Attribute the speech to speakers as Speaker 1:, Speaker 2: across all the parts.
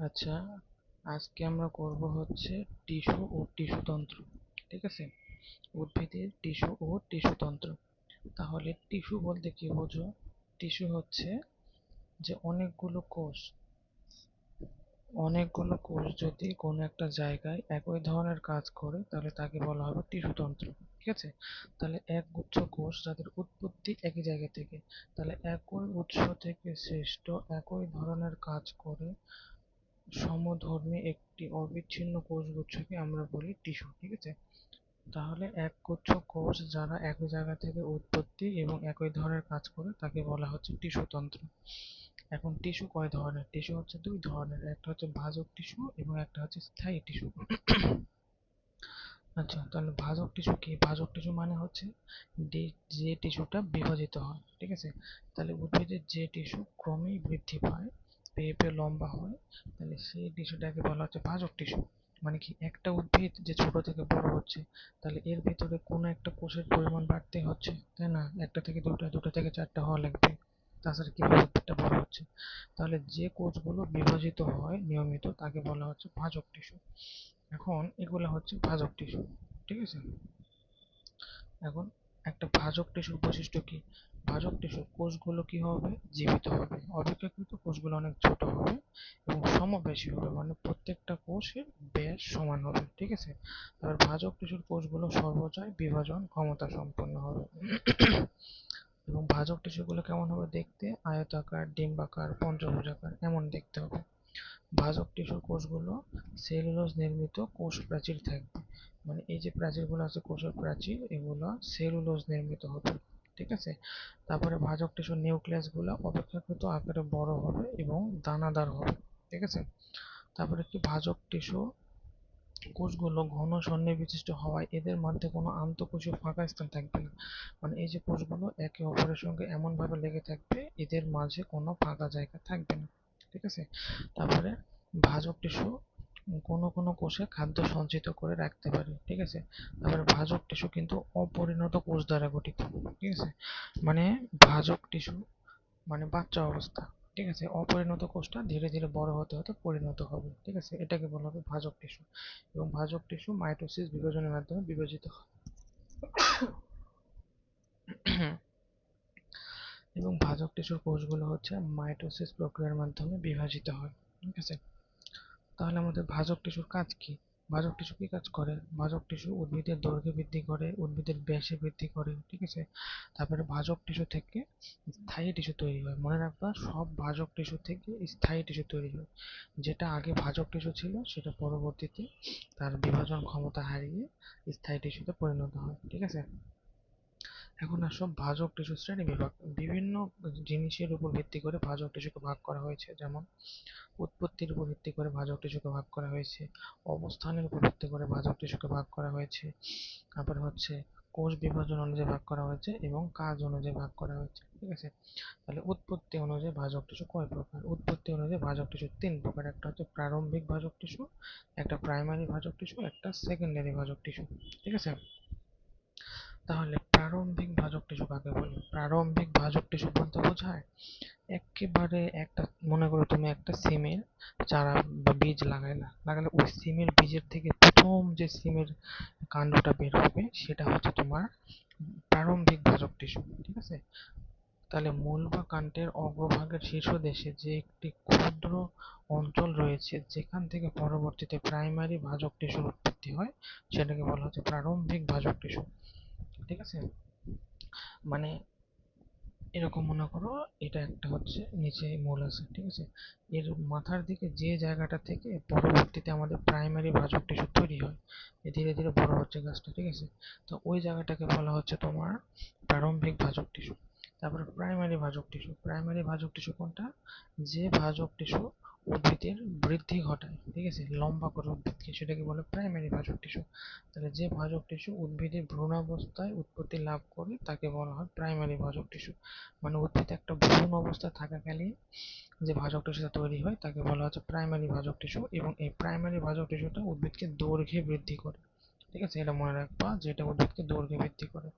Speaker 1: আচ্ছা, আজকে আমরা করব হচ্ছে টিস্যু ও টিস্যুতন্ত্র। ঠিক আছে, উদ্ভিদের টিস্যু ও টিস্যুতন্ত্র। তাহলে টিস্যু বলতে কি বোঝো? টিস্যু হচ্ছে যে অনেকগুলো কোষ যদি কোনো একটা জায়গায় একই ধরনের কাজ করে তাহলে তাকে বলা হবে টিস্যুতন্ত্র। ঠিক আছে, তাহলে একগুচ্ছ কোষ যাদের উৎপত্তি একই জায়গা থেকে, তাহলে একই উৎস থেকে সৃষ্ট একই ধরনের কাজ করে সমধর্মী একটি অবিচ্ছিন্ন কোষগুচ্ছকে আমরা বলি টিস্যু। ঠিক আছে, তাহলে একগুচ্ছ কোষ যারা একই জায়গা থেকে উৎপত্তি এবং একই ধরনের কাজ করে তাকে বলা হচ্ছে টিস্যুতন্ত্র। এখন টিস্যু কয় ধরনের? টিস্যু হচ্ছে দুই ধরনের, একটা হচ্ছে ভাজক টিস্যু এবং একটা হচ্ছে স্থায়ী টিস্যু। আচ্ছা, তাহলে ভাজক টিস্যু কি? ভাজক টিস্যু মানে হচ্ছে যে টিস্যুটা বিভাজিত হয়। ঠিক আছে, তাহলে উদ্ভিদের যে টিস্যু ক্রমেই বৃদ্ধি পায়, পেয়ে পেয়ে লম্বা হয়, তাহলে সেই টিস্যুটাকে বলা হচ্ছে ভাজক টিস্যু। মানে কি, একটা উদ্ভিদ যে ছোট থেকে বড় হচ্ছে, তাহলে এর ভিতরে কোনো একটা কোষের পরিমাণ বাড়তে হচ্ছে, তাই না? একটা থেকে দুটা, দুটা থেকে চারটা হওয়া লাগবে, তাছাড়া কিভাবে উদ্ভিদটা বড় হচ্ছে? তাহলে যে কোষগুলো বিভাজিত হয় নিয়মিত তাকে বলা হচ্ছে ভাজক টিস্যু। এখন এগুলো হচ্ছে ভাজক টিস্যু। ঠিক আছে, এখন একটা ভাজক টিস্যুর বৈশিষ্ট্য কি? ভাজক টিস্যুর কোষগুলো কি হবে? জীবিত হবে। অপেক্ষাকৃত কোষগুলো অনেক ছোট হবে এবং সমবেশী হবে, মানে প্রত্যেকটা কোষের ব্যাস সমান হবে। ঠিক আছে, আর ভাজক টিস্যুর কোষগুলো সর্বজয় বিভাজন ক্ষমতা সম্পন্ন হবে। এবং ভাজক টিস্যুগুলো কেমন হবে দেখতে? আয়তাকার, ডিম্বাকার, পঞ্চভুজাকার এমন দেখতে হবে। ভাজক টিস্যুর কোষগুলো সেলুলোজ নির্মিত কোষ প্রাচীর থাকবে, মানে এই যে প্রাচীরগুলো আছে কোষের প্রাচীর, এগুলো সেলুলোজ নির্মিত হবে। ঠিক আছে, তারপরে ভাজক টিস্যুর নিউক্লিয়াসগুলো অপেক্ষাকৃত আকারে বড় হবে এবং দানাদার হবে। ঠিক আছে, তারপরে কি, ভাজক টিস্যু কোষগুলো ঘন সন্নিবিষ্ট হওয়ায় এদের মধ্যে কোনো আন্তঃকোষীয় ফাঁকা স্থান থাকবে না, মানে এই যে কোষগুলো একে অপরের সঙ্গে এমনভাবে লেগে থাকবে এদের মাঝে কোনো ফাঁকা জায়গা থাকবে না। ঠিক আছে, তারপরে ভাজক টিস্যু কোনো কোনো কোষে খাদ্য সঞ্চিত করে রাখতে পারে। ঠিক আছে, তারপরে ভাজক টিস্যু কিন্তু অপরিণত কোষ দ্বারা গঠিত। ঠিক আছে, মানে ভাজক টিস্যু মানে বাচ্চা অবস্থা। ঠিক আছে, অপরিণত কোষটা ধীরে ধীরে বড় হতে হতে পরিণত হবে। ঠিক আছে, এটাকে বলা হবে ভাজক টিস্যু। এবং ভাজক টিস্যু মাইটোসিস বিভাজনের মাধ্যমে বিভাজিত হয়। এবং ভাজক টিস্যুর কোষগুলো হচ্ছে মাইটোসিস প্রক্রিয়ার মাধ্যমে বিভাজিত হয়। ঠিক আছে, তাহলে আমাদের ভাজক টিস্যুর কাজ কি? ভাজক টিস্যু কি কাজ করে? ভাজক টিস্যু উদ্ভিদের দৈর্ঘ্য বৃদ্ধি করে, উদ্ভিদের ব্যাসে বৃদ্ধি করে। ঠিক আছে, তারপরে ভাজক টিস্যু থেকে স্থায়ী টিস্যু তৈরি হয়। মনে রাখবা, সব ভাজক টিস্যু থেকে স্থায়ী টিস্যু তৈরি হয়। যেটা আগে ভাজক টিস্যু ছিল সেটা পরবর্তীতে তার বিভাজন ক্ষমতা হারিয়ে স্থায়ী টিস্যুতে পরিণত হয়। ঠিক আছে, এখন আসো ভাজক টিস্যু শ্রেণী বিভাগ। বিভিন্ন জিনিসের উপর ভিত্তি করে ভাজক টিস্যুকে ভাগ করা হয়েছে, যেমন উৎপত্তির উপর ভিত্তি করে ভাজক টিস্যুকে ভাগ করা হয়েছে, অবস্থানের উপর ভিত্তি করে ভাজক টিস্যুকে ভাগ করা হয়েছে, তারপর হচ্ছে কোষ বিভাজন অনুযায়ী ভাগ করা হয়েছে এবং কাজ অনুযায়ী ভাগ করা হয়েছে। ঠিক আছে, তাহলে উৎপত্তি অনুযায়ী ভাজক টিস্যু কয় প্রকার? উৎপত্তি অনুযায়ী ভাজক টিস্যু তিন প্রকার, একটা হচ্ছে প্রারম্ভিক ভাজক টিস্যু, একটা প্রাইমারি ভাজক টিস্যু, একটা সেকেন্ডারি ভাজক টিস্যু। ঠিক আছে, তাহলে প্রারম্ভিক ভাজক টিস্যু কাকে বলে? প্রারম্ভিক ভাজক টিস্যু বলতে বোঝায় একেবারে একটা, মনে করো তুমি একটা সিমের চারা বা বীজ লাগালে ওই সিমের বীজের থেকে প্রথম যে সিমের কাণ্ডটা বের হবে সেটা হচ্ছে তোমার প্রারম্ভিক ভাজক টিস্যু। ঠিক আছে, তাহলে মূল বা কাণ্ডের অগ্রভাগের শীর্ষদেশে যে একটি ক্ষুদ্র অঞ্চল রয়েছে যেখান থেকে পরবর্তীতে প্রাইমারি ভাজক টিস্যুর উৎপত্তি হয় সেটাকে বলা হচ্ছে প্রারম্ভিক ভাজক টিস্যু। ঠিক আছে, মানে এরকম মনে করো, এটা একটা হচ্ছে নিচে মূল আছে। ঠিক আছে, এর মাথার দিকে যে জায়গাটা থেকে পরবর্তীতে আমাদের প্রাইমারি ভাজক টিস্যু তৈরি হয়, এ ধীরে ধীরে বড় হচ্ছে গাছটা। ঠিক আছে, তো ওই জায়গাটাকে বলা হচ্ছে তোমার প্রারম্ভিক ভাজক টিস্যু। তারপরে প্রাইমারি ভাজক টিস্যু। প্রাইমারি ভাজক টিস্যু কোনটা? যে ভাজক টিস্যু উদ্ভিদের বৃদ্ধি ঘটায়, ঠিক আছে, লম্বা করে উদ্ভিদকে, সেটাকে বলে প্রাইমারি ভাজক টিস্যু। তাহলে যে ভাজক টিস্যু উদ্ভিদের ভ্রূণাবস্থায় উৎপত্তি লাভ করে তাকে বলা হয় প্রাইমারি ভাজক টিস্যু। মানে উদ্ভিদ একটা ভ্রূণ অবস্থায় থাকাকালীন যে ভাজক টিস্যুটা তৈরি হয় তাকে বলা হচ্ছে প্রাইমারি ভাজক টিস্যু, এবং এই প্রাইমারি ভাজক টিস্যুটা উদ্ভিদকে দৈর্ঘ্যে বৃদ্ধি করে। ঠিক আছে, এটা মনে রাখবা যে এটা উদ্ভিদকে দৈর্ঘ্যে বৃদ্ধি করে।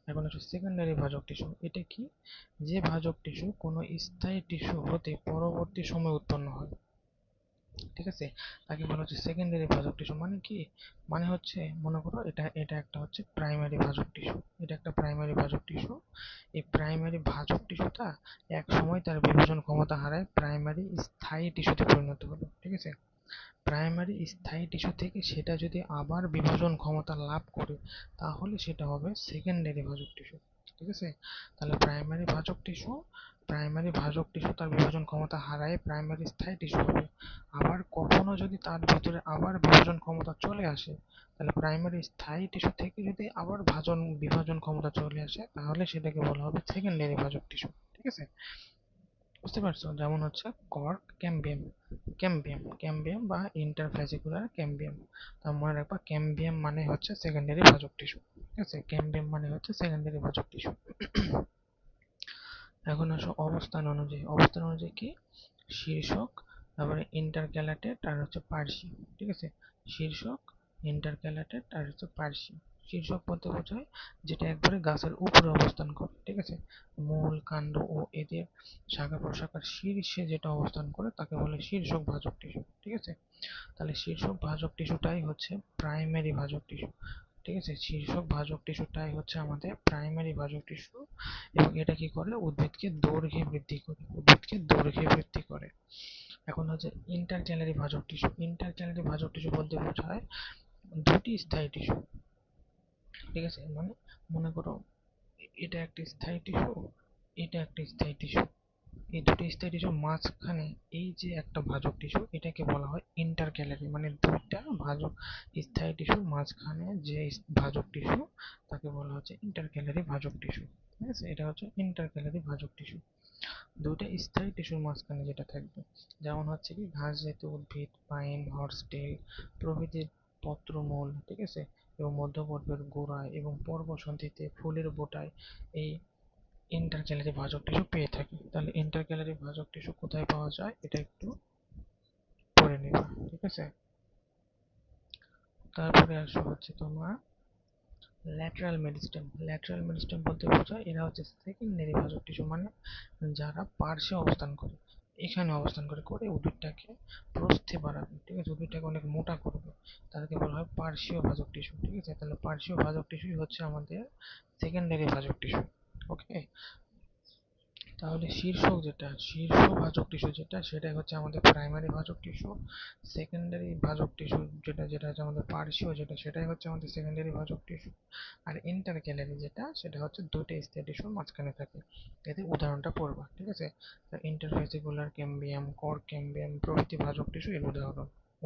Speaker 1: এখন হচ্ছে সেকেন্ডারি ভাজক টিস্যু। এটা কি? যে ভাজক টিস্যু কোনো স্থায়ী টিস্যু হতে পরবর্তী সময়ে উৎপন্ন হয়। ঠিক আছে। তাকে বলা হচ্ছে সেকেন্ডারি ভাজক টিস্যু। মানে কি, মানে হচ্ছে মনে করো এটা এটা একটা হচ্ছে প্রাইমারি ভাজক টিস্যু, এটা একটা প্রাইমারি ভাজক টিস্যু। এই প্রাইমারি ভাজক টিস্যুটা এক সময় তার বিভাজন ক্ষমতা হারায় প্রাইমারি স্থায়ী টিস্যুতে পরিণত হলো। ঠিক আছে, প্রাইমারি স্থায়ী টিস্যু থেকে সেটা যদি আবার বিভাজন ক্ষমতা লাভ করে তাহলে সেটা হবে সেকেন্ডারি ভাজক টিস্যু। ঠিক আছে, তাহলে প্রাইমারি ভাজক টিস্যু তার বিভাজন ক্ষমতা হারায় প্রাইমারি স্থায়ী টিস্যু হবে। আবার কখনো যদি তার ভিতরে আবার বিভাজন ক্ষমতা চলে আসে, তাহলে প্রাইমারি স্থায়ী টিস্যু থেকে যদি আবার বিভাজন ক্ষমতা চলে আসে তাহলে সেটাকে বলা হবে সেকেন্ডারি ভাজক টিস্যু। ঠিক আছে, বুঝতে পারছো? যেমন হচ্ছে কর্ক ক্যাম্বিয়াম, ক্যাম্বিয়াম বা ইন্টারফেসিকুলার ক্যাম্বিয়াম। তার মনে রাখবা ক্যাম্বিয়াম মানে হচ্ছে সেকেন্ডারি ভাজক টিস্যু। ঠিক আছে, ক্যাম্বিয়াম মানে হচ্ছে সেকেন্ডারি ভাজক টিস্যু। এখন আসো অবস্থান অনুযায়ী কি, শীর্ষক, তারপরে ইন্টারক্যালাটেড আর হচ্ছে পার্শ্ব। ঠিক আছে, শীর্ষক, ইন্টারক্যালাটেড আর হচ্ছে পার্শ্ব। শীর্ষক বলতে বোঝায় যেটা একবারে গাছের উপরে অবস্থান করে। ঠিক আছে, মূল, কাণ্ড ও এদের শাখা প্রশাখার শীর্ষে যেটা অবস্থান করে তাকে বলে শীর্ষক ভাজক টিস্যু। ঠিক আছে, তাহলে শীর্ষক ভাজক টিস্যুটাই হচ্ছে প্রাইমারি ভাজক টিস্যু। ঠিক আছে, শীর্ষক ভাজক টিস্যুটাই হচ্ছে আমাদের প্রাইমারি ভাজক টিস্যু। এবং এটা কি করে, উদ্ভিদকে দৈর্ঘ্যে বৃদ্ধি করে। এখন হচ্ছে ইন্টারক্যালারি ভাজক টিস্যু। ইন্টারক্যালারি ভাজক টিস্যু বলতে বোঝায় দুটি স্থায়ী টিস্যু। ঠিক আছে, মানে মনে করো এটা একটা স্থায়ী টিস্যু, এটা একটা স্থায়ী টিস্যু, এই দুটো স্থায়ী টিস্যুর মাঝখানে এই যে একটা ভাজক টিস্যু, এটাকে বলা হয় ইন্টারক্যালারি। মানে দুইটা ভাজক স্থায়ী টিস্যুর মাঝখানে যে ভাজক টিস্যু তাকে বলা হচ্ছে ইন্টারক্যালারি ভাজক টিস্যু। ঠিক আছে, এটা হচ্ছে ইন্টারক্যালারি ভাজক টিস্যু, দুইটা স্থায়ী টিস্যুর মাঝখানে যেটা থাকবে। যেমন হচ্ছে কি ঘাস জাতীয় উদ্ভিদ, পাইন, হর্সটেল প্রভৃতির পত্রমূল। ঠিক আছে, এবং মধ্যপর্বের গোড়ায় এবং পর্বসন্ধিতে ফুলের বোটায় এই ইন্টারক্যালারি ভাজক টিস্যু পেয়ে থাকি। তাহলে ইন্টারক্যালারি ভাজক টিস্যু কোথায় পাওয়া যায় এটা একটু পড়ে নিবা। ঠিক আছে, তারপরে আসো হচ্ছে তোমার ল্যাটেরাল মেরিস্টেম। ল্যাটেরাল মেরিস্টেম বলতে বোঝায় এরা হচ্ছে সেকেন্ডারি ভাজক টিস্যু। মানে যারা পার্শ্বে অবস্থান করে, এখানে অবস্থান করে উদ্ভিদটাকে প্রস্থে বাড়াবে। ঠিক আছে, উদ্ভিদটাকে অনেক মোটা করবে, তাদেরকে বলা হয় পার্শ্বীয় ভাজক টিস্যু। ঠিক আছে, তাহলে পার্শ্বীয় ভাজক টিস্যুই হচ্ছে আমাদের সেকেন্ডারি ভাজক টিস্যু। ওকে, তাহলে শীর্ষ ভাজক টিস্যু যেটা সেটাই হচ্ছে আমাদের প্রাইমারি ভাজক টিস্যু। সেকেন্ডারি ভাজক টিস্যু যেটা যেটা হচ্ছে আমাদের পার্শ্বীয়, যেটা সেটাই হচ্ছে আমাদের সেকেন্ডারি ভাজক টিস্যু। আর ইন্টারক্যালারি যেটা সেটা হচ্ছে দুইটা স্থায়ী টিস্যুর মাঝখানে থাকে। এতে উদাহরণটা পড়বা। ঠিক আছে, ইন্টারফেসিকুলার ক্যাম্বিয়াম, কর্ক ক্যাম্বিয়াম প্রভৃতি ভাজক টিস্যু এর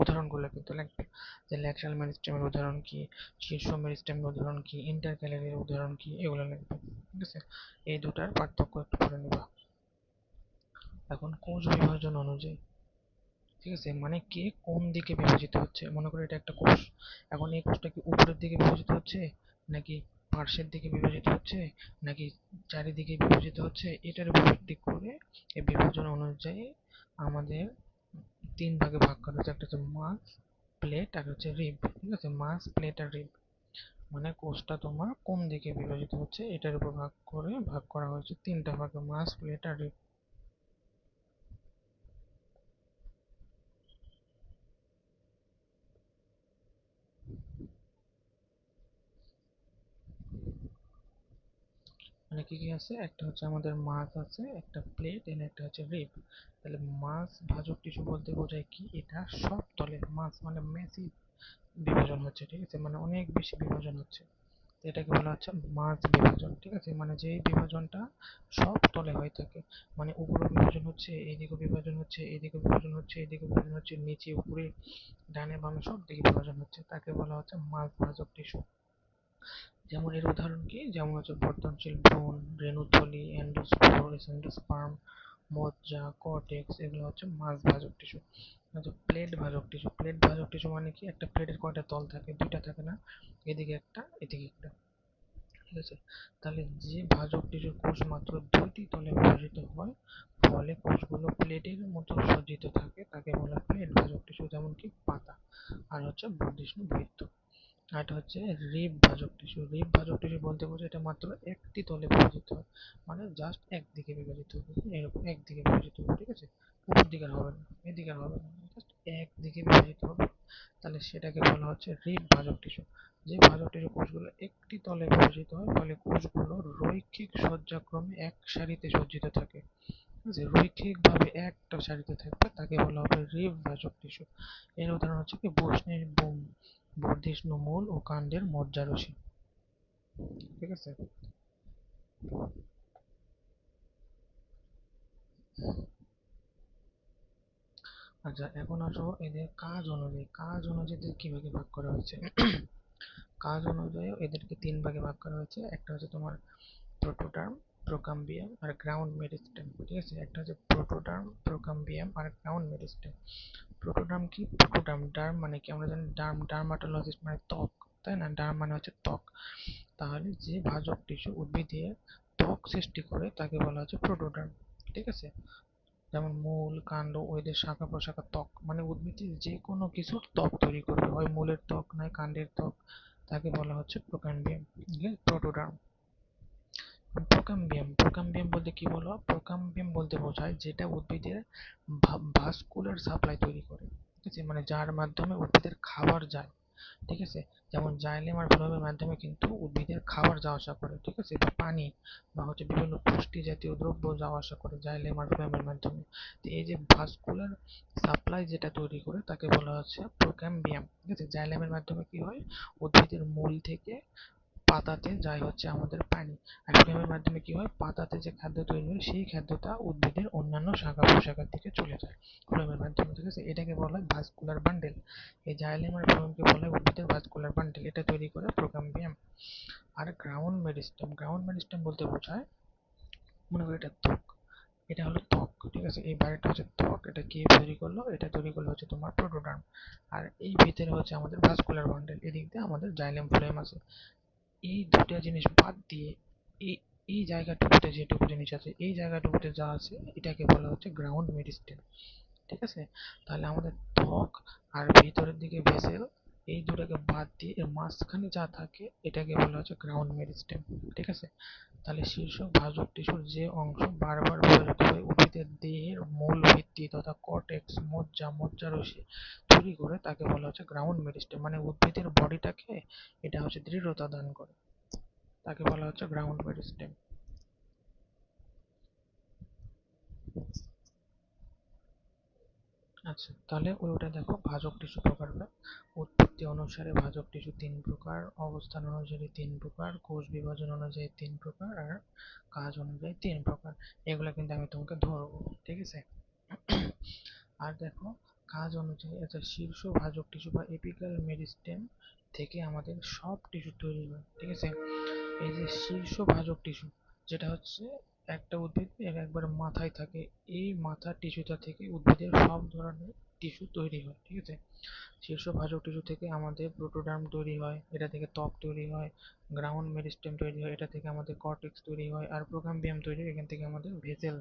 Speaker 1: উদাহরণগুলো কিন্তু লাগবে। যে ল্যাটেরাল মেরিস্টেমের উদাহরণ কি, শীর্ষ মেরিস্টেমের উদাহরণ কি, ইন্টারক্যালারির উদাহরণ কি, এগুলো লাগবে। ঠিক আছে, এই দুটার পার্থক্য একটু পড়ে নিবা। এখন কোষ বিভাজন অনুযায়ী, ঠিক আছে, মানে কে কোন দিকে বিভাজিত হচ্ছে। মনে করো এটা একটা কোষ, এখন এই কোষটা কি উপরের দিকে বিভাজিত হচ্ছে, নাকি পার্শ্বের দিকে বিভাজিত হচ্ছে, নাকি চারিদিকে বিভাজিত হচ্ছে, এটার উপর ভিত্তি করে এই বিভাজন অনুযায়ী আমাদের তিন ভাগে ভাগ করা হচ্ছে। একটা হচ্ছে মাস, প্লেট আর হচ্ছে রিব। ঠিক আছে, মাস, প্লেট আর রিব, মানে কোষটা তোমার কোন দিকে বিভাজিত হচ্ছে এটার উপর ভাগ করা হয়েছে তিনটা ভাগে, মাস, প্লেট আর রিব। মানে কি কি আছে, একটা হচ্ছে আমাদের মাছ আছে, একটা প্লেট এন্ড একটা হচ্ছে রিব। তাহলে মাছ ভাজক টিস্যু বলতে বোঝায় কি, এটা সব তলে মাছ মানে ম্যাসিভ বিভাজন হচ্ছে। ঠিক আছে, মানে অনেক বেশি বিভাজন হচ্ছে, এটাকে বলা হচ্ছে মাছ বিভাজন। ঠিক আছে, মানে যে বিভাজনটা সব তলে হয়ে থাকে, মানে উপরে বিভাজন হচ্ছে, এইদিকে বিভাজন হচ্ছে, এইদিকে বিভাজন হচ্ছে, এইদিকে বিভাজন হচ্ছে, নিচে উপরে ডানে বামে সব দিকে বিভাজন হচ্ছে, তাকে বলা হচ্ছে মাছ ভাজক টিস্যু। যেমন এর উদাহরণ কি, যেমন হচ্ছে বর্ধনশীল ভ্রূণ, রেণুথলি, এন্ডোস্পোর, এন্ডোস্পার্ম, মজ্জা, কর্টেক্স, এগুলো হচ্ছে মাছ ভাজক টিস্যু। আচ্ছা, প্লেট ভাজক টিস্যু। প্লেট ভাজক টিস্যু মানে কি, একটা প্লেটের কয়টা তল থাকে, দুইটা থাকে না, এদিকে একটা এদিকে একটা। ঠিক আছে, তাহলে যে ভাজক টিস্যুর কোষ মাত্র দুইটি তলে বিভাজিত হয়, ফলে কোষগুলো প্লেটের মতো সজ্জিত থাকে, তাকে বলা হয় প্লেট ভাজক টিস্যু। যেমন কি পাতা আর হচ্ছে বর্ধিষ্ণু বৃত্ত। আর এটা হচ্ছে রিব ভাজক টিস্যু। রিব ভাজক টিস্যু বলতে বোঝায় এটা মাত্র একটি তলে বিভাজিত হয়, মানে জাস্ট একদিকে বিভাজিত হবে, এরকম একদিকে বিভাজিত হবে। ঠিক আছে, উপর দিকে আর হবে না, এদিকে আর হবে না, জাস্ট একদিকে বিভাজিত হবে, তাহলে সেটাকে বলা হচ্ছে রিব ভাজক টিস্যু। যে ভাজক টিস্যু কোষগুলো একটি তলে বিভাজিত হয়, ফলে কোষগুলো রৈখিক সজ্জাক্রমে এক সারিতে সজ্জিত থাকে। যে রৈখিকভাবে একটা সারিতে থাকবে তাকে বলা হবে রিব ভাজক টিস্যু। এর উদাহরণ হচ্ছে কি বর্ধিষ্ণু মূল ও কাণ্ডের মজ্জারসী। ঠিক আছে। আচ্ছা, এখন আসো এদের কাজ অনুযায়ী এদের কি ভাগে ভাগ করা হয়েছে। কাজ অনুযায়ী এদেরকে তিন ভাগে ভাগ করা হয়েছে। একটা হচ্ছে তোমার প্রোটোটার্ম, প্রোকাম্বিয়াম আর গ্রাউন্ড মেরিস্টেম। ঠিক আছে, একটা হচ্ছে প্রোটোটার্ম, প্রোকাম্বিয়াম আর গ্রাউন্ড মেরিস্টেম। প্রোটোটার্ম কি? প্রোটোটার্ম, ডার্ম মানে কি আমরা জানি, ডার্মাটোলজিস্ট মানে ত্বক, তাই না? ডার্ম মানে হচ্ছে ত্বক। তাহলে যে ভাজক টিস্যু উদ্ভিদে ত্বক সৃষ্টি করে তাকে বলা হচ্ছে প্রোটোটার্ম। ঠিক আছে, যেমন মূল, কাণ্ড ও এদের শাখা প্রশাখা ত্বক, মানে উদ্ভিদের যে কোনো কিছুর ত্বক তৈরি করবে, হয় মূলের ত্বক নয় কাণ্ডের ত্বক, তাকে বলা হচ্ছে প্রোকাম্বিয়াম, প্রোটোটার্ম। প্রোকাম্বিয়াম বলতে কি বলো? প্রোকাম্বিয়াম বলতে বোঝায় যেটা উদ্ভিদের ভাস্কুলার সাপ্লাই তৈরি করে। ঠিক আছে, মানে যার মাধ্যমে উদ্ভিদের খাবার যায়। ঠিক আছে, যেমন জাইলেম আর ফ্লোয়েমের মাধ্যমে কিন্তু উদ্ভিদের খাবার যাওয়া আসা করে। ঠিক আছে, বা পানি বা হচ্ছে বিভিন্ন পুষ্টি জাতীয় দ্রব্য যাওয়া আসা করে জাইলেম আর ফ্লোয়েমের মাধ্যমে। তো এই যে ভাস্কুলার সাপ্লাই যেটা তৈরি করে তাকে বলা হচ্ছে প্রোক্যাম্বিয়াম। ঠিক আছে, জাইলেমের মাধ্যমে কি হয়, উদ্ভিদের মূল থেকে পাতাতে যায় হচ্ছে আমাদের পানি। আর ফ্লোয়েমের মাধ্যমে কি হয়, পাতাতে যে খাদ্য তৈরি হয় সেই খাদ্যটা উদ্ভিদের অন্যান্য শাখা প্রশাখার দিকে চলে যায় ফ্লোয়েমের মাধ্যমে। ঠিক আছে, এটাকে বলা হয় ভাস্কুলার বান্ডেল। এই জাইলেম আর ফ্লোয়েমকে বলা হয় উদ্ভিদের ভাস্কুলার বান্ডেল, এটা তৈরি করে প্রোকাম্বিয়াম। আর গ্রাউন্ড মেরিস্টেম বলতে বোঝায়, মনে করি এটা ত্বক, এটা হলো ত্বক। ঠিক আছে, এই বাইরেটা হচ্ছে ত্বক, এটা কে তৈরি করলো? এটা তৈরি করলো হচ্ছে তোমার প্রোটোডার্ম। আর এই ভিতরে হচ্ছে আমাদের ভাস্কুলার বান্ডেল, এদিক দিয়ে আমাদের জাইলেম ফ্লোয়েম আছে। এই দুটা জিনিস বাদ দিয়ে এই এই জায়গাটুকুতে যেটুকু জিনিস আছে, এই জায়গাটুকুতে যা আছে এটাকে বলা হচ্ছে গ্রাউন্ড মেরিস্টেম। ঠিক আছে, তাহলে আমাদের ত্বক আর ভিতরের দিকে ভেসেল, এই দুটাকে বাদ দিয়ে এর মাঝখানে যা থাকে এটাকে বলা হচ্ছে গ্রাউন্ড মেরিস্টেম। ঠিক আছে, তাহলে শীর্ষক ভাজক টিস্যুর যে অংশ বারবার বিভাজিত হয়ে উদ্ভিদের দেহের মূল ভিত্তি তথা কর্টেক্স, মজ্জারসি তৈরি করে তাকে বলা হচ্ছে গ্রাউন্ড মেরিস্টেম। মানে উদ্ভিদের বডিটাকে এটা হচ্ছে দৃঢ়তা দান করে, তাকে বলা হচ্ছে গ্রাউন্ড মেরিস্টেম। আচ্ছা, তাহলে ওটা দেখো ভাজক টিস্যু প্রকারভেদ। উৎপত্তি অনুসারে ভাজক টিস্যু তিন প্রকার, অবস্থান অনুযায়ী তিন প্রকার, কোষ বিভাজন অনুযায়ী তিন প্রকার, আর কাজ অনুযায়ী তিন প্রকার। এগুলো কিন্তু আমি তোমাকে ধরবো। ঠিক আছে, আর দেখো কাজ অনুযায়ী, আচ্ছা, শীর্ষ ভাজক টিস্যু বা এপিক্যাল মেরিস্টেম থেকে আমাদের সব টিস্যু তৈরি হয়। ঠিক আছে, এই যে শীর্ষ ভাজক টিস্যু, যেটা হচ্ছে একটা উদ্ভিদ এর একবার মাথায় থাকে, এই মাথার টিস্যুটা থেকে উদ্ভিদের সব ধরনের টিস্যু তৈরি হয়। ঠিক আছে, শীর্ষ ভাজক টিস্যু থেকে আমাদের প্রোটোডার্ম তৈরি হয়, এটা থেকে ত্বক তৈরি হয়। গ্রাউন্ড মেরিস্টেম তৈরি হয়, এটা থেকে আমাদের কর্টেক্স তৈরি হয়। আর প্রোকাম্বিয়াম তৈরি হয়, এখান থেকে আমাদের ভেসেল,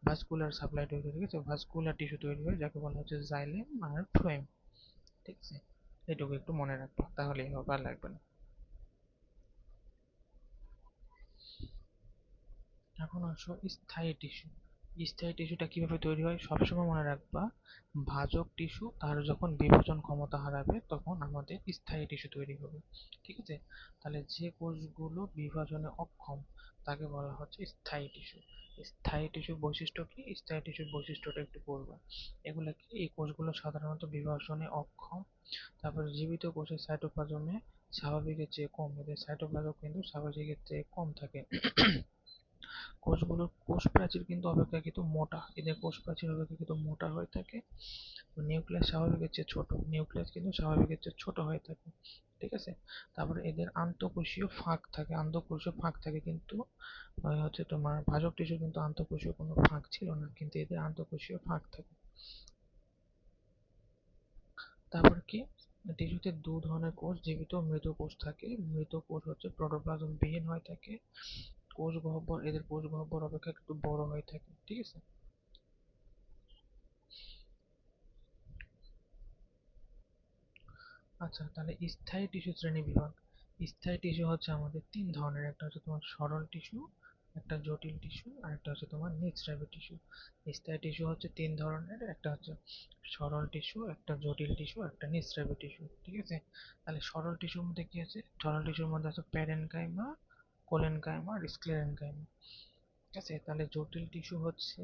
Speaker 1: ভাস্কুলার সাপ্লাই তৈরি হয়। ঠিক আছে, ভাস্কুলার টিস্যু তৈরি হয় যাকে বলা হচ্ছে জাইলেম আর ফ্লোয়েম। ঠিক আছে, এটুকু একটু মনে রাখবো, তাহলেই হবে, আর লাগবে না। এখন আসো স্থায়ী টিস্যু। স্থায়ী টিস্যুটা কিভাবে তৈরি হয় সবসময় মনে রাখবা, ভাজক টিস্যু তার যখন বিভাজন ক্ষমতা হারাবে তখন আমাদের স্থায়ী টিস্যু তৈরি হবে। ঠিক আছে, তাহলে যে কোষগুলো বিভাজনে অক্ষম তাকে বলা হচ্ছে স্থায়ী টিস্যু। স্থায়ী টিস্যুর বৈশিষ্ট্য কি? স্থায়ী টিস্যুর বৈশিষ্ট্যটা একটু পড়বা। এগুলা কি? এই কোষগুলো সাধারণত বিভাজনে অক্ষম, তারপরে জীবিত কোষের সাইটোপ্লাজমে স্বাভাবিকের চেয়ে কম, এদের সাইটোপ্লাজম কিন্তু স্বাভাবিকের চেয়ে কম থাকে। কোষগুলোর কোষ প্রাচীর কিন্তু অপেক্ষাকৃত মোটা, এদের কোষ প্রাচীর অপেক্ষাকৃত মোটা হয়ে থাকে। নিউক্লিয়াস স্বাভাবিকের চেয়ে ছোট, নিউক্লিয়াস কিন্তু স্বাভাবিকের চেয়ে ছোট হয়ে থাকে। ঠিক আছে, তারপরে এদের আন্তঃকোষীয় ফাঁক থাকে, আন্তঃকোষীয় ফাঁক থাকে, কিন্তু হচ্ছে তোমার ভাজক টিস্যু কিন্তু আন্তঃকোষীয় কোনো ফাঁক ছিল না, কিন্তু এদের আন্তঃকোষীয় ফাঁক থাকে। তারপর কি, টিস্যুতে দু ধরনের কোষ, জীবিত ও মৃত কোষ থাকে। মৃত কোষ হচ্ছে প্রোটোপ্লাজম বিহীন হয়ে থাকে, কোষ গহ্বর, এদের কোষ গহ্বর অপেক্ষা একটু বড় হয়ে থাকে। ঠিক আছে, আচ্ছা, তাহলে স্থায়ী টিস্যু শ্রেণী বিভাগ। স্থায়ী টিস্যু হচ্ছে আমাদের তিন ধরনের, একটা হচ্ছে তোমার সরল টিস্যু, একটা জটিল টিস্যু আর একটা হচ্ছে তোমার নিঃস্রাবী টিস্যু। স্থায়ী টিস্যু হচ্ছে তিন ধরনের, একটা হচ্ছে সরল টিস্যু, একটা জটিল টিস্যু, একটা নিঃস্রাবী টিস্যু। ঠিক আছে, তাহলে সরল টিস্যুর মধ্যে কি আছে? সরল টিস্যুর মধ্যে আছে প্যারেনকাইমা, কোলেনকাইমা আর স্ক্লেরেনকাইমা। ঠিক আছে, তাহলে জটিল টিস্যু হচ্ছে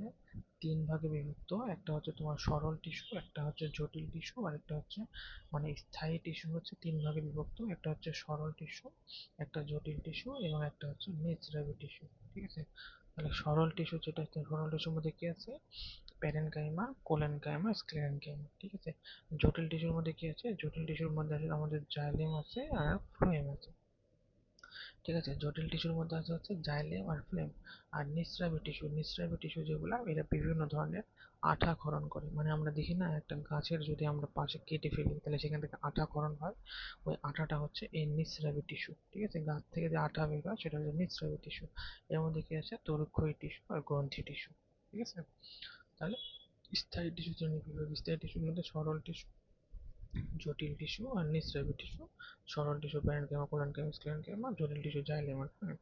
Speaker 1: তিন ভাগে বিভক্ত, একটা হচ্ছে তোমার সরল টিস্যু, একটা হচ্ছে জটিল টিস্যু আর একটা হচ্ছে মানে স্থায়ী টিস্যু হচ্ছে তিন ভাগে বিভক্ত, একটা হচ্ছে সরল টিস্যু, একটা জটিল টিস্যু এবং একটা হচ্ছে নিঃস্রাবী টিস্যু। ঠিক আছে, তাহলে সরল টিস্যু যেটা আছে, সরল টিস্যুর মধ্যে কি আছে? Parenchyma, collenchyma, sclerenchyma. ঠিক আছে, জটিল টিস্যুর মধ্যে কি আছে? জটিল টিস্যুর মধ্যে আছে আমাদের জাইলেম আছে আর ফ্লোয়েম আছে। ঠিক আছে, জটিল টিস্যুর মধ্যে আছে হচ্ছে জাইলেম আর ফ্লেম। আর নিঃস্রাবী টিস্যু যেগুলা, এরা বিভিন্ন ধরনের আঠা ক্ষরণ করে। মানে আমরা দেখি না, একটা গাছের যদি আমরা পাশে কেটে ফেলি তাহলে সেখান থেকে আঠা ক্ষরণ হয়, ওই আঠাটা হচ্ছে এই নিঃস্রাবী টিস্যু। ঠিক আছে, গাছ থেকে যে আঠা বের হয় সেটা হচ্ছে নিঃস্রাবী টিস্যু। এর মধ্যে কি আছে? তরুক্ষয়ী টিস্যু আর গ্রন্থি টিস্যু। ঠিক আছে, তাহলে স্থায়ী টিস্যু শ্রেণী বিভাগ। স্থায়ী টিস্যুর মধ্যে সরল টিস্যু, জটিল টিস্যু আর নিঃস্রাবী টিস্যু। সরল টিস্যু প্যারেনকাইমা, কোলেনকাইমা, স্ক্লেরেনকাইমা, জটিল টিস্যু জাইলেম আর ফ্লোয়েম।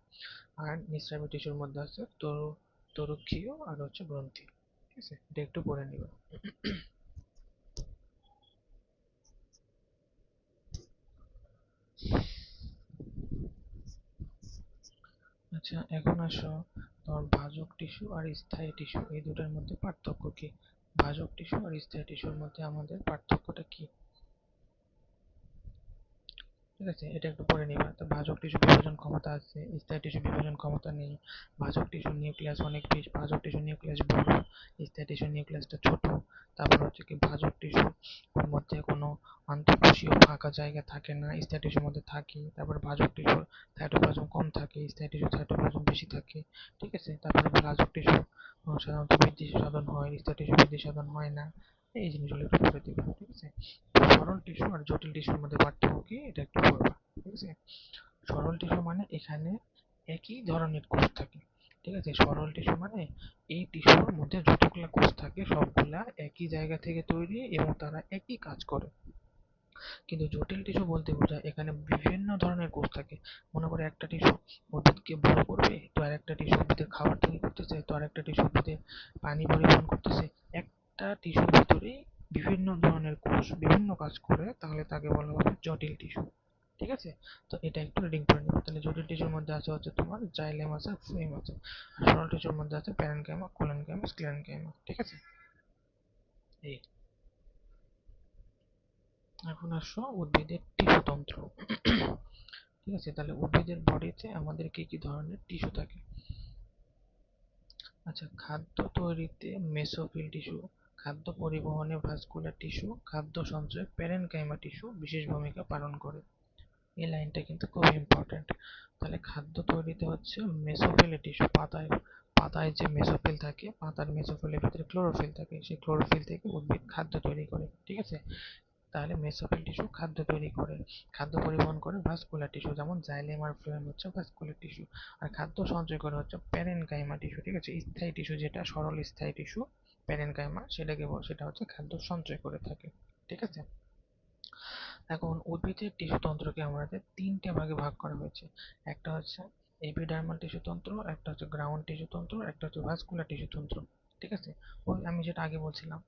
Speaker 1: আর নিঃস্রাবী টিস্যুর মধ্যে আছে তরুক্ষীয় আর হচ্ছে গ্রন্থি। ঠিক আছে, এটা একটু পড়ে নিবা। আচ্ছা, এখন আসো তোমার ভাজক টিস্যু আর স্থায়ী টিস্যু এই দুটার মধ্যে পার্থক্য কি? ভাজক টিস্যু আর স্থায়ী টিস্যুর মধ্যে আমাদের পার্থক্যটা কি? ঠিক আছে, এটা একটু পড়ে নিবা। তো ভাজক টিস্যু বিভাজন ক্ষমতা আছে, স্থায়ী টিস্যু বিভাজন ক্ষমতা নেই। ভাজক টিস্যুর নিউক্লিয়াস অনেক বেশি, ভাজক টিস্যুর নিউক্লিয়াস বড়, স্থায়ী টিস্যুর নিউক্লিয়াসটা ছোট। তারপর হচ্ছে কি, ভাজক টিস্যুর মধ্যে কোনো আন্তঃকোষীয় ফাঁকা জায়গা থাকে না, স্থায়ী টিস্যুর মধ্যে থাকে। তারপর ভাজক টিস্যুর সাইটোপ্লাজম কম থাকে, স্থায়ী টিস্যুর সাইটোপ্লাজম বেশি থাকে। ঠিক আছে, তারপরে ভাজক টিস্যু সাধারণত বৃদ্ধি সাধন হয়, স্থায়ী টিস্যু বৃদ্ধি সাধন হয় না। এই জিনিসগুলো একটু পড়ে দিবা। ঠিক আছে, সরল টিস্যু আর জটিল টিস্যুর মধ্যে পার্থক্য কি, এটা একটু পড়বা। ঠিক আছে, সরল টিস্যু মানে এখানে একই ধরনের কোষ থাকে। ঠিক আছে, সরল টিস্যু মানে এই টিস্যুর মধ্যে যতগুলা কোষ থাকে সবগুলা একই জায়গা থেকে তৈরি এবং তারা একই কাজ করে। কিন্তু জটিল টিস্যু বলতে বোঝায় এখানে বিভিন্ন ধরনের কোষ থাকে। মনে করে একটা টিস্যু উদ্ভিদকে বড় করবে, তো আর একটা টিস্যু উদ্ভিদের খাবার তৈরি করতেছে, তো আর একটা টিস্যু উদ্ভিদে পানি পরিবহন করতেছে। একটা টিস্যুর ভিতরেই বিভিন্ন ধরনের কোষ বিভিন্ন কাজ করে, তাহলে তাকে বলা হবে জটিল টিস্যু। ঠিক আছে, তো এটা একটু রিডিং করে নিব। তাহলে জটিল টিস্যুর মধ্যে আছে হচ্ছে তোমার জাইলেম আছে, ফ্লোয়েম আছে। আর সরল টিস্যুর মধ্যে আছে প্যারেনকাইমা, কোলেনকাইমা, স্ক্লেরেনকাইমা। ঠিক আছে, এই। এখন আসো উদ্ভিদের টিস্যুতন্ত্র। ঠিক আছে, তাহলে উদ্ভিদের বডিতে আমাদের কি কি ধরনের টিস্যু থাকে? আচ্ছা, খাদ্য তৈরিতে মেসোফিল টিস্যু, খাদ্য পরিবহনে ভাস্কুলার টিস্যু, খাদ্য সঞ্চয়ে প্যারেনকাইমা টিস্যু বিশেষ ভূমিকা পালন করে। এই লাইনটা কিন্তু খুব ইম্পর্টেন্ট। তাহলে খাদ্য তৈরিতে হচ্ছে মেসোফিল টিস্যু, পাতায় পাতায় যে মেসোফিল থাকে, পাতার মেসোফিলের ভিতরে ক্লোরোফিল থাকে, সেই ক্লোরোফিল থেকে উদ্ভিদ খাদ্য তৈরি করে। ঠিক আছে, তাহলে মেসোফিল টিস্যু খাদ্য তৈরি করে। খাদ্য পরিবহন করে ভাস্কুলার টিস্যু, যেমন জাইলেম আর ফ্লোয়েম হচ্ছে ভাস্কুলার টিস্যু। আর খাদ্য সঞ্চয় করে হচ্ছে প্যারেনকাইমা টিস্যু। ঠিক আছে, স্থায়ী টিস্যু যেটা সরল স্থায়ী টিস্যু প্যারেনকাইমা, সেটা হচ্ছে খাদ্য সঞ্চয় করে থাকে। ঠিক আছে, এখন উদ্ভিদের টিস্যুতন্ত্রকে আমাদের তিনটে ভাগে ভাগ করা হয়েছে। একটা হচ্ছে এপিডার্মাল টিস্যুতন্ত্র, একটা হচ্ছে গ্রাউন্ড টিস্যুতন্ত্র, একটা হচ্ছে ভাস্কুলার টিস্যুতন্ত্র। ঠিক আছে, ওই আমি যেটা আগে বলছিলাম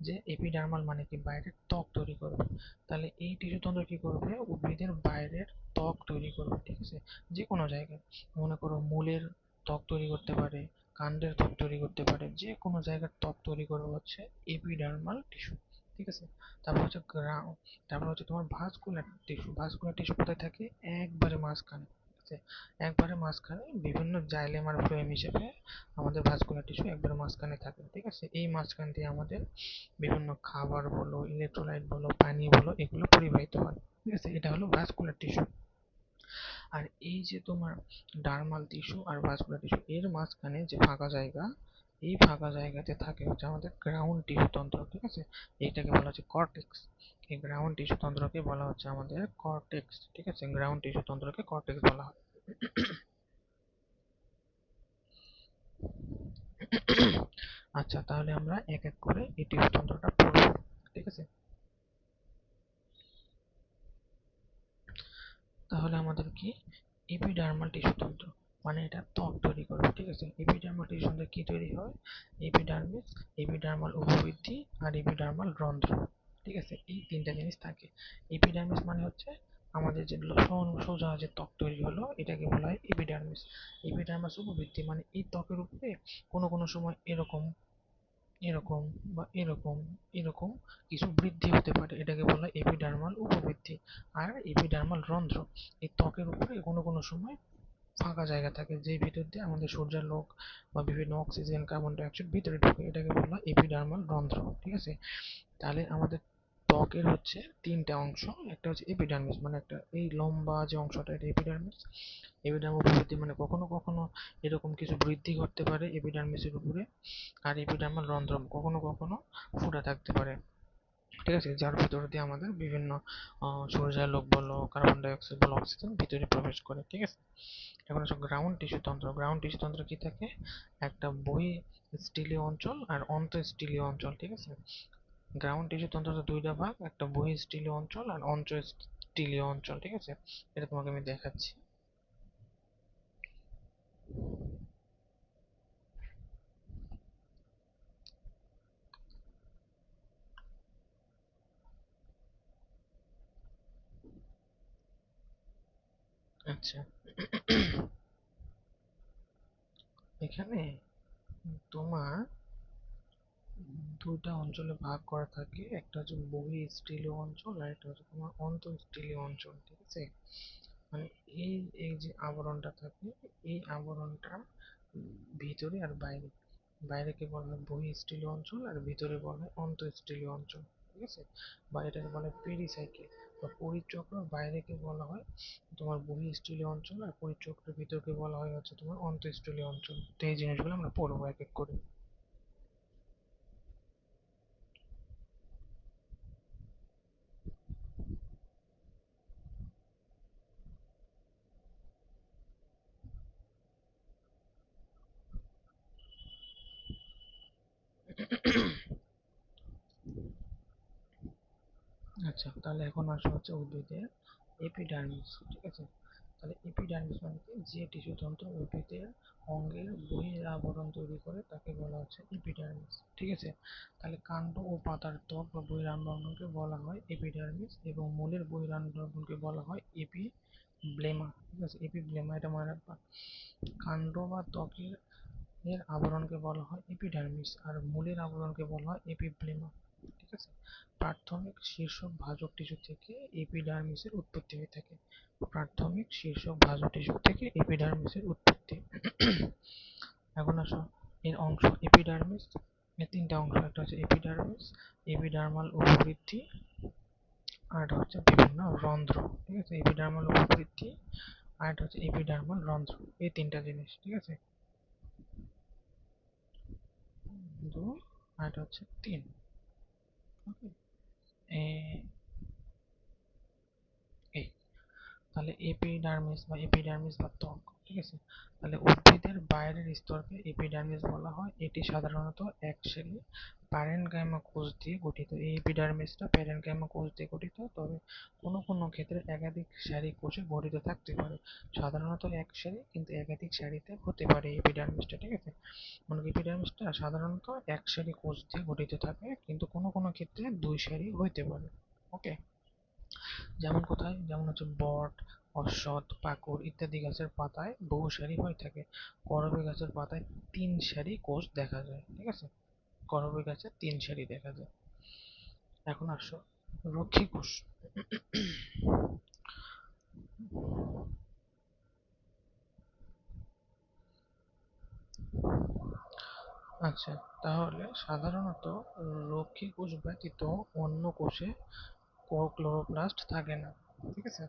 Speaker 1: যে এপিডার্মাল মানে কি, বাইরের ত্বক তৈরি করবে। তাহলে এই টিস্যুতন্ত্র কি করবে? উদ্ভিদের বাইরের ত্বক তৈরি করবে। ঠিক আছে, যে কোনো জায়গায়, মনে করো মূলের ত্বক তৈরি করতে পারে, কাণ্ডের ত্বক তৈরি করতে পারে, যে কোনো জায়গার ত্বক তৈরি করবে হচ্ছে এপিডার্মাল টিস্যু। ঠিক আছে, তারপর হচ্ছে গ্রাউন্ড, তারপর হচ্ছে তোমার ভাস্কুলার টিস্যু। ভাস্কুলার টিস্যু কোথায় থাকে? একবারে মাঝখানে। ঠিক আছে, একবারে মাঝখানে বিভিন্ন জাইলেম আর ফ্লোয়েম হিসেবে আমাদের ভাস্কুলার টিস্যু একবারে মাঝখানে থাকে। ঠিক আছে, এই মাঝখান দিয়ে আমাদের বিভিন্ন খাবার বলো, ইলেকট্রোলাইট বলো, পানি বলো, এগুলো পরিবাহিত হয়। ঠিক আছে, এটা হলো ভাস্কুলার টিস্যু। আর এই যে তোমার ডার্মাল টিস্যু আর ভাস্কুলার টিস্যু, এর মাঝখানে যে ফাঁকা জায়গা, এই ফাঁকা জায়গাতে থাকে হচ্ছে আমাদের গ্রাউন্ড টিস্যু তন্ত্র। ঠিক আছে, এইটাকে বলা হচ্ছে কর্টেক্স। এই গ্রাউন্ড টিস্যু তন্ত্রকে বলা হচ্ছে আমাদের কর্টেক্স। ঠিক আছে, গ্রাউন্ড টিস্যু তন্ত্রকে কর্টেক্স বলা হয়। আচ্ছা, তাহলে আমরা এক এক করে এই টিস্যু তন্ত্রটা পড়ব। ঠিক আছে, তাহলে আমাদের কি? এপিডার্মাল টিস্যু তন্ত্র। মানে এটা ত্বক তৈরি করবে, ঠিক আছে। এপিডার্মাল টিস্যু থেকে কি তৈরি হয়? এপিডার্মিস, এপিডার্মাল উপবৃত্তি আর এপিডার্মাল রন্ধ্র, ঠিক আছে। এই তিনটা জিনিস থাকে। এপিডার্মিস মানে হচ্ছে আমাদের যে সোজা যে ত্বক তৈরি হলো এটাকে বলা হয় এপিডার্মিস। এপিডার্মাস উপবৃত্তি মানে এই ত্বকের উপরে কোনো কোনো সময় এরকম এরকম বা এরকম এরকম কিছু বৃদ্ধি হতে পারে, এটাকে বলা হয় এপিডার্মাল উপবৃদ্ধি। আর এপিডার্মাল রন্ধ্র এই ত্বকের উপরে কোনো কোনো সময় ফাঁকা জায়গা থাকে যেই ভিতর দিয়ে আমাদের সূর্যালোক বা বিভিন্ন অক্সিজেন কার্বন ডাই অক্সাইড ভিতরে ঢোকে, এটাকে বলা হয় এপিডার্মাল রন্ধ্র, ঠিক আছে। তাহলে আমাদের ত্বকের হচ্ছে তিনটা অংশ, একটা হচ্ছে এপিডার্মিস মানে একটা এই লম্বা যে অংশটা এটা এপিডার্মিস। এপিডার্মাল উপবৃদ্ধি মানে কখনো কখনো এরকম কিছু বৃদ্ধি ঘটতে পারে এপিডার্মিসের উপরে। আর এপিডার্মাল রন্ধ্র কখনো কখনো ফুটা থাকতে পারে, ঠিক আছে, যার ভিতর দিয়ে আমাদের বিভিন্ন সূর্যালোক বলো কার্বন ডাই অক্সাইড বলো অক্সিজেন ভিতরে প্রবেশ করে, ঠিক আছে। এখন আসো গ্রাউন্ড টিস্যু তন্ত্র। গ্রাউন্ড টিস্যু তন্ত্র কি থাকে? একটা বহি স্টিলীয় অঞ্চল আর অন্তঃস্টিলীয় অঞ্চল, ঠিক আছে। গ্রাউন্ড টিস্যু তন্ত্র দুইটা ভাগ, একটা বহি স্টিলীয় অঞ্চল আর অন্তঃস্টিলীয় অঞ্চল, ঠিক আছে। এটা তোমাকে আমি দেখাচ্ছি। আচ্ছা, এখানে তোমার দুইটা অঞ্চলে ভাগ করা থাকে, একটা হচ্ছে বহি স্টিলীয় অঞ্চল আর একটা হচ্ছে তোমার অন্তঃস্টিলীয় অঞ্চল, ঠিক আছে। মানে এই এই যে আবরণটা থাকে এই আবরণটা ভিতরে আর বাইরে, বাইরেকে বলা হয় বহিঃস্থলীয় অঞ্চল আর ভিতরে বলা হয় অন্তঃস্থলীয় অঞ্চল, ঠিক আছে। বা এটাকে বলা হয় পেরিসাইকেল বা পরিচক্র। বাইরেকে বলা হয় তোমার বহিঃস্থলীয় অঞ্চল আর পরিচক্রের ভিতরকে বলা হয় হচ্ছে তোমার অন্তঃস্থলীয় অঞ্চল। তো এই জিনিসগুলো আমরা পড়বো এক এক করে। আচ্ছা, তাহলে এখন আসা হচ্ছে উদ্ভিদের এপিডার্মিস, ঠিক আছে। তাহলে এপিডার্মিস মানে কি? যে টিস্যু তন্ত্র উদ্ভিদের অঙ্গের বহির আবরণ তৈরি করে তাকে বলা হচ্ছে এপিডার্মিস, ঠিক আছে। তাহলে কাণ্ড ও পাতার ত্বক বা বহিরাবরণকে বলা হয় এপিডার্মিস এবং মূলের বহিরাবরণকে বলা হয় এপিব্লেমা, ঠিক আছে। এপিব্লেমা এটা মনে রাখবা। কাণ্ড বা ত্বকের এর আবরণকে বলা হয় এপিডার্মিস আর মূলের আবরণকে বলা হয় এপিব্লেমা, ঠিক আছে। প্রাথমিক শীর্ষক ভাজক টিস্যু থেকে এপিডার্মিসের উৎপত্তি হয়ে থাকে। প্রাথমিক শীর্ষক ভাজক টিস্যু থেকে এপিডার্মিসের উৎপত্তি। এখন আসো এর অংশ এপিডার্মিস, এর তিনটা অংশ, একটা হচ্ছে এপিডার্মিস, এপিডার্মাল উপবৃত্তি আর এটা হচ্ছে বিভিন্ন রন্ধ্র, ঠিক আছে। এপিডার্মাল উপবৃত্তি আর এটা হচ্ছে এপিডার্মাল রন্ধ্র, এই তিনটা জিনিস, ঠিক আছে। দুই আর এটা হচ্ছে তিন, ওকে। এই তাহলে এপিডার্মিস বা ত্বক, ঠিক আছে। তাহলে উদ্ভিদের বাইরের স্তরকে এপিডার্মিস বলা হয়। এটি সাধারণত একশেলি প্যারেনকাইমা কোষ দিয়ে গঠিত। এই এপিডার্মিসটা প্যারেনকাইমা কোষ দিয়ে গঠিত, তবে কোনো কোনো ক্ষেত্রে একাধিক সারি কোষে গঠিত থাকতে পারে। সাধারণত এক সারি কিন্তু একাধিক সারিতে হতে পারে এপিডার্মিসটা, ঠিক আছে। মানে এপিডার্মিসটা সাধারণত এক সারি কোষ দিয়ে গঠিত থাকে কিন্তু কোনো কোনো ক্ষেত্রে দুই সারি হইতে পারে, ওকে। যেমন কোথায়? যেমন হচ্ছে বট, অশ্বত্থ, পাকুড় ইত্যাদি গাছের পাতায় বহু সারি হয়ে থাকে। করবী গাছের পাতায় তিন সারি কোষ দেখা যায়, ঠিক আছে। করবী গাছে তিন সারি দেখা যায়। এখন আসো রক্ষী কোষ। আচ্ছা, তাহলে সাধারণত রক্ষী কোষ ব্যতীত অন্য কোষে ক্লোরোপ্লাস্ট থাকে না, ঠিক আছে।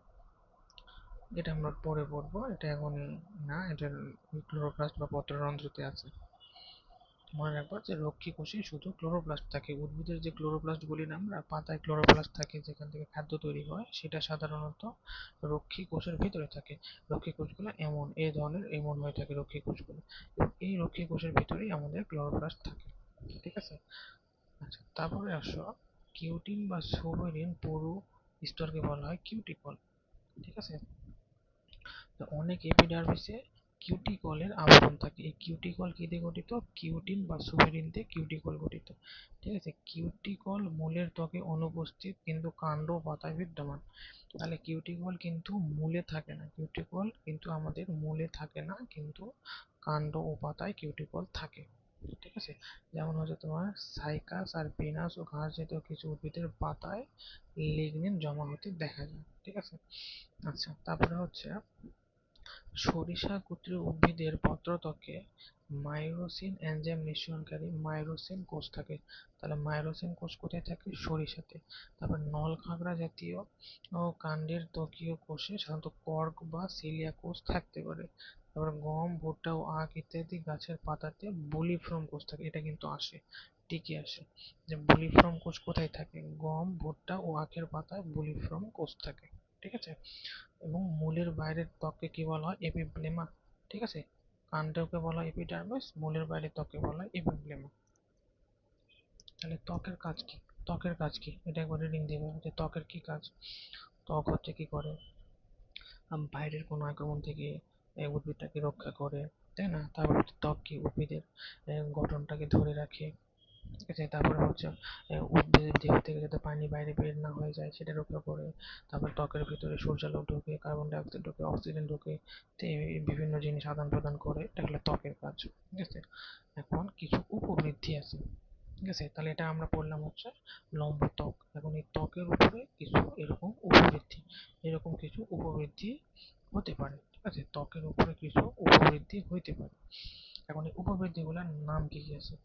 Speaker 1: এটা আমরা পরে পড়বো, এটা এখন না, এটা ক্লোরোপ্লাস্ট বা পত্ররন্ধ্রতে আছে। মনে রাখবা যে রক্ষী কোষে শুধু ক্লোরোপ্লাস্ট থাকে। উদ্ভিদের যে ক্লোরোপ্লাস্ট বলি না আমরা, পাতায় ক্লোরোপ্লাস্ট থাকে যেখান থেকে খাদ্য তৈরি হয়, সেটা সাধারণত রক্ষী কোষের ভিতরে থাকে। রক্ষী কোষগুলো এমন এই ধরনের এমন হয়ে থাকে রক্ষী কোষগুলো, এবং এই রক্ষী কোষের ভিতরেই আমাদের ক্লোরোপ্লাস্ট থাকে, ঠিক আছে। আচ্ছা, তারপরে আসো কিউটিন বা সুবেরিন পুরু স্তরকে বলা হয় কিউটিকল, ঠিক আছে। তো অনেক এপিডার্মিসে কিউটিকলের আবরণ থাকে। এই কিউটিকল কি দিয়ে গঠিত? কিউটিন বা সুবেরিন দিয়ে কিউটিকল গঠিত। ঠিক আছে, কিউটিকল মূলের ত্বকে অনুপস্থিত কিন্তু কাণ্ড ও পাতায় বিদ্যমান। তাহলে কিউটিকল কিন্তু মূলে থাকে না, কিউটিকল কিন্তু আমাদের মূলে থাকে না, কিন্তু কাণ্ড ও পাতায় কিউটিকল থাকে। ঠিক আছে, যেমন হচ্ছে তোমার সাইকাস আর পিনাস ও ঘাস জাতীয় কিছু উদ্ভিদের পাতায় লিগনিন জমা হতে দেখা যায়। ঠিক আছে, আচ্ছা তারপরে হচ্ছে সরিষা গোত্রীয় উদ্ভিদের পত্রত্বকে মাইরোসিন এনজাইম নিঃসরণকারী মাইরোসিন কোষ থাকে। তাহলে মাইরোসিন কোষ কোথায় থাকে? সরিষাতে। তারপর নলখাগড়া জাতীয় ও কাণ্ডের ত্বকীয় কোষে সাধারণত কর্ক বা সিলিয়া কোষ থাকতে পারে। তারপর গম, ভুট্টা ও আখ ইত্যাদি গাছের পাতাতে বুলিফ্রম কোষ থাকে। এটা কিন্তু আসে, ঠিকই আসে, যে বুলিফ্রম কোষ কোথায় থাকে? গম, ভুট্টা ও আখের পাতায় বুলিফ্রম কোষ থাকে। ঠিক আছে, এবং মূলের বাইরের ত্বককে কি বলা হয়? এপিব্লেমা। ঠিক আছে, কাণ্ডকে বলা হয় এপিডার্মিস, মূলের বাইরের ত্বককে বলা হয় এপিব্লেমা। তাহলে ত্বকের কাজ কি? ত্বকের কাজ কি এটা একবার রিডিং দিবে যে ত্বকের কি কাজ। ত্বক হচ্ছে কি করে? বাইরের কোনো আক্রমণ থেকে উদ্ভিদটাকে রক্ষা করে, তাই না? তারপর ত্বক কি? উদ্ভিদের গঠনটাকে ধরে রাখে। ঠিক আছে, তারপরে হচ্ছে উদ্ভিদের দেহ থেকে যাতে পানি বাইরে বের না হয়ে যায় সেটা রক্ষা করে। তারপর ত্বকের ভিতরে সূর্যালোক ঢোকে, কার্বন ডাই অক্সাইড ঢোকে, অক্সিজেন ঢোকে, বিভিন্ন জিনিস আদান প্রদান করে। এটা হলো ত্বকের কাজ। ঠিক আছে, এখন কিছু উপবৃদ্ধি আছে। ঠিক আছে, তাহলে এটা আমরা পড়লাম হচ্ছে লম্ব ত্বক। এখন এই ত্বকের উপরে কিছু এরকম কিছু উপবৃদ্ধি হতে পারে। ঠিক আছে, ত্বকের উপরে কিছু উপবৃদ্ধি হইতে পারে। এখন এই উপবৃদ্ধিগুলোর নাম কি কি আছে?